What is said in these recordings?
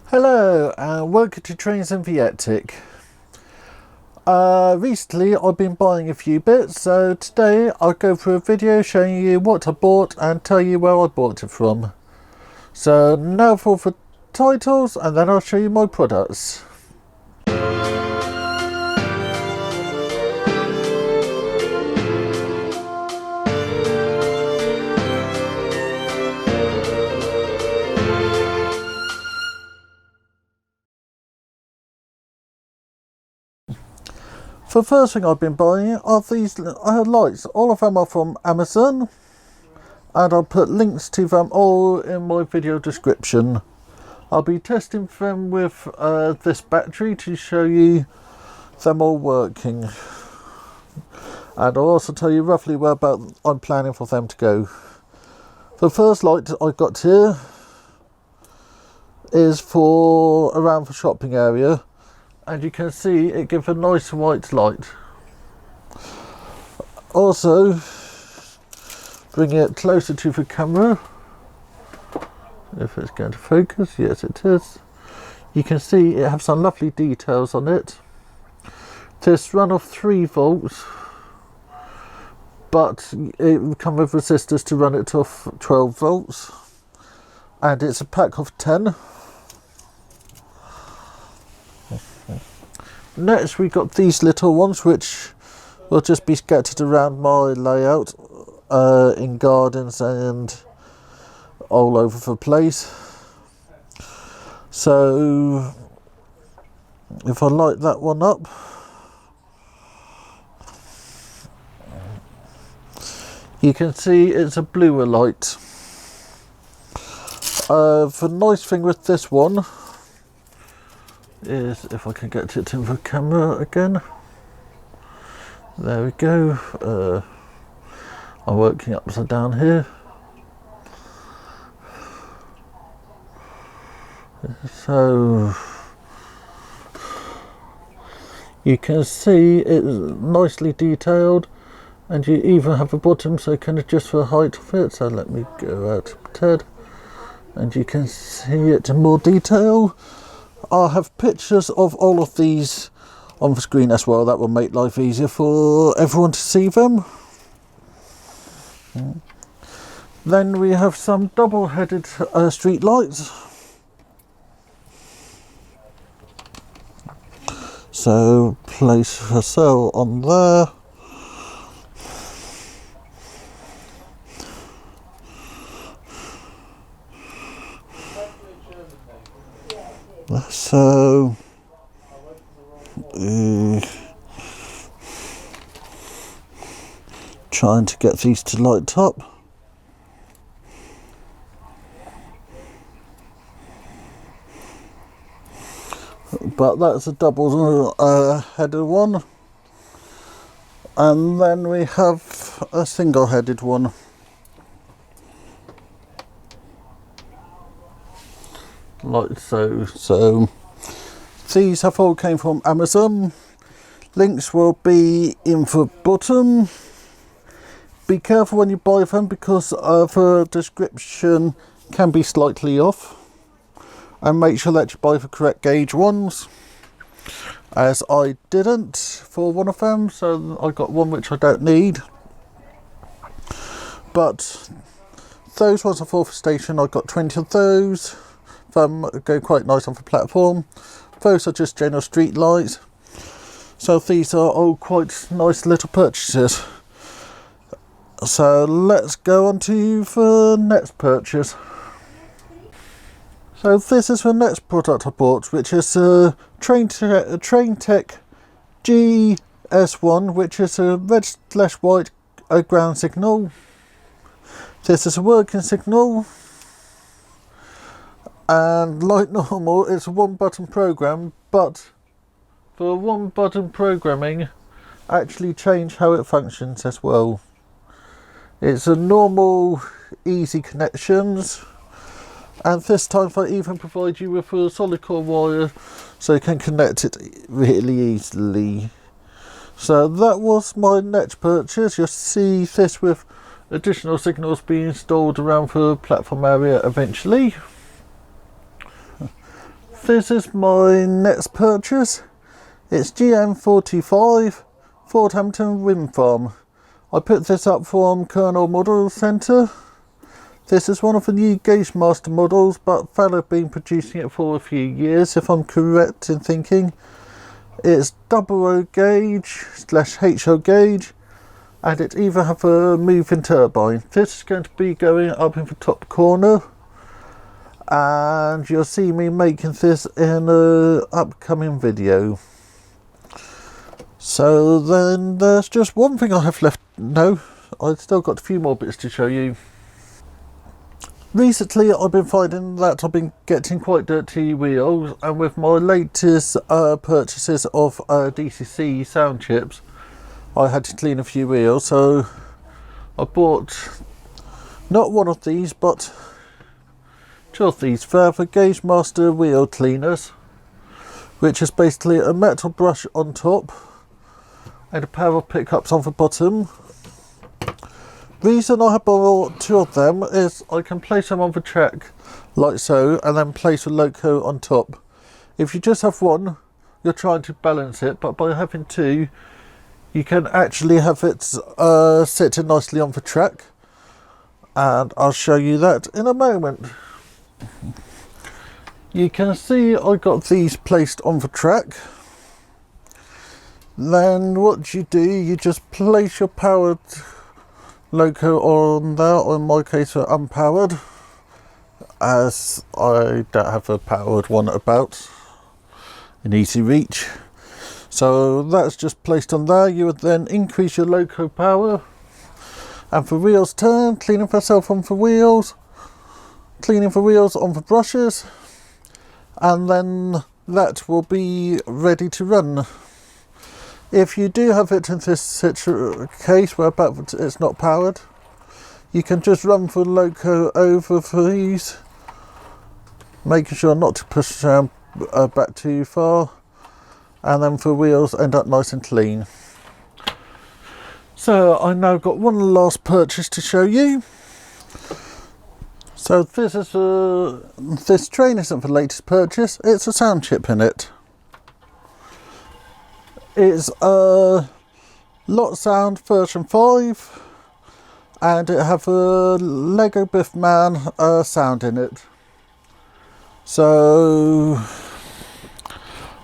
Hello and welcome to Trains and Viettic. Recently I've been buying a few bits, so today I'll go through a video showing you what I bought and tell you where I bought it from. So now for titles and then I'll show you my products. The first thing I've been buying are these lights. All of them are from Amazon, and I'll put links to them all in my video description. I'll be testing them with this battery to show you them all working, and I'll also tell you roughly where about I'm planning for them to go. The first light I got here is for around the shopping area, and you can see it gives a nice white light. Also, bring it closer to the camera, if it's going to focus. Yes, it is. You can see it has some lovely details on it. This run off 3 volts, but it will come with resistors to run it to 12 volts, and it's a pack of 10. Next we got these little ones which will just be scattered around my layout in gardens and all over the place. So if I light that one up, you can see it's a bluer light. The nice thing with this one is, if I can get it in the camera again, there we go. I'm working upside down here. So you can see it's nicely detailed, and you even have a bottom so you can adjust the height of it. So let me go out to Ted, and you can see it in more detail. I'll have pictures of all of these on the screen as well. That will make life easier for everyone to see them. Then we have some double-headed street lights. So place the cell on there. So trying to get these to light up. But that's a double headed one, and then we have a single headed one. Like so. So these have all came from Amazon. Links will be in the bottom. Be careful when you buy them because the description can be slightly off, and make sure that you buy the correct gauge ones, as I didn't for one of them, so I got one which I don't need. But those ones are for the station. I got 20 of those. Them go quite nice on the platform. Those are just general street lights. So these are all quite nice little purchases. So let's go on to the next purchase. So this is the next product I bought, which is a Train Tech GS1, which is a red/white ground signal. This is a working signal, and like normal it's a 1-button program, but the 1-button programming actually changed how it functions as well. It's a normal easy connections, and this time they even provide you with a solid core wire so you can connect it really easily. So that was my next purchase. You'll see this with additional signals being installed around the platform area eventually. this is my next purchase. It's GM45 Ford Hampton Wind Farm. I picked this up from Colonel Model Centre. This is one of the new Gauge Master models, but they've been producing it for a few years, if I'm correct in thinking. It's 00 gauge / HO gauge, and it either have a moving turbine. This is going to be going up in the top corner, and you'll see me making this in an upcoming video. So then there's just one thing I have left. No, I've still got a few more bits to show you. Recently I've been finding that I've been getting quite dirty wheels, and with my latest purchases of DCC sound chips, I had to clean a few wheels. So I bought not one of these but two of these. They're the Gauge Master wheel cleaners, which is basically a metal brush on top and a pair of pickups on the bottom. Reason I have bought two of them is I can place them on the track like so, and then place a loco on top. If you just have one, you're trying to balance it, but by having two, you can actually have it sitting nicely on the track, and I'll show you that in a moment. You can see I got these placed on the track. Then what you do, you just place your powered loco on there, or in my case unpowered, as I don't have a powered one about in easy reach. So that's just placed on there. You would then increase your loco power, and the wheels turn, cleaning yourself on the wheels, cleaning the wheels on the brushes, and then that will be ready to run. If you do have it in this case where it's not powered, you can just run the loco over these, making sure not to push back too far, and then the wheels end up nice and clean. So I now got one last purchase to show you. So this train isn't the latest purchase, it's a sound chip in it. It's a Lot Sound version 5, and it have a Lego Biff Man sound in it. So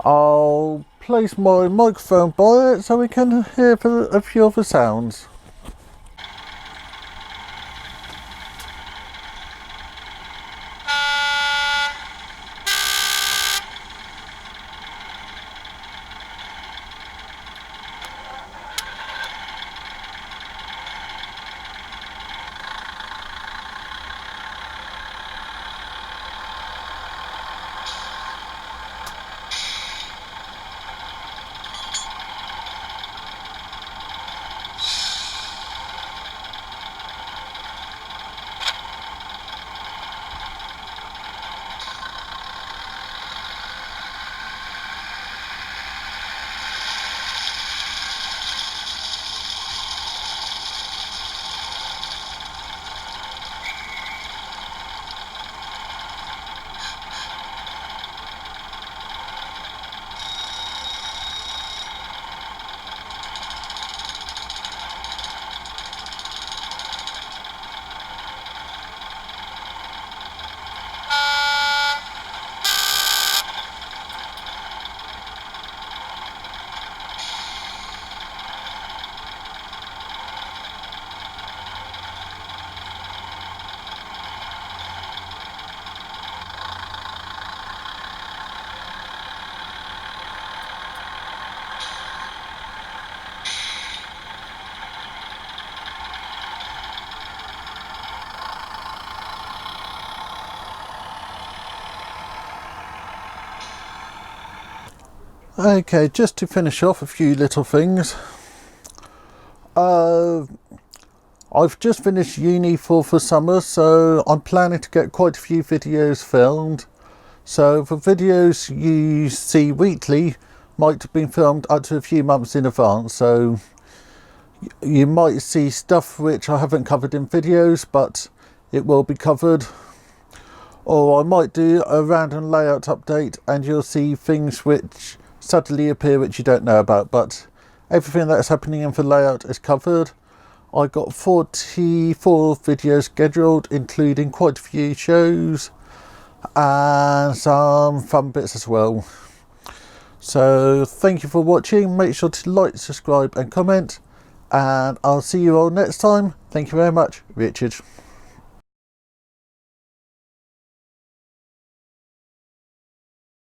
I'll place my microphone by it so we can hear a few of the sounds. Okay, just to finish off a few little things. I've just finished uni for summer, so I'm planning to get quite a few videos filmed. So the videos you see weekly might have been filmed up to a few months in advance, so you might see stuff which I haven't covered in videos, but it will be covered. or I might do a random layout update and you'll see things which suddenly appear which you don't know about, but everything that's happening in the layout is covered. I got 44 videos scheduled, including quite a few shows and some fun bits as well. So thank you for watching. Make sure to like, subscribe and comment, and I'll see you all next time. Thank you very much. Richard.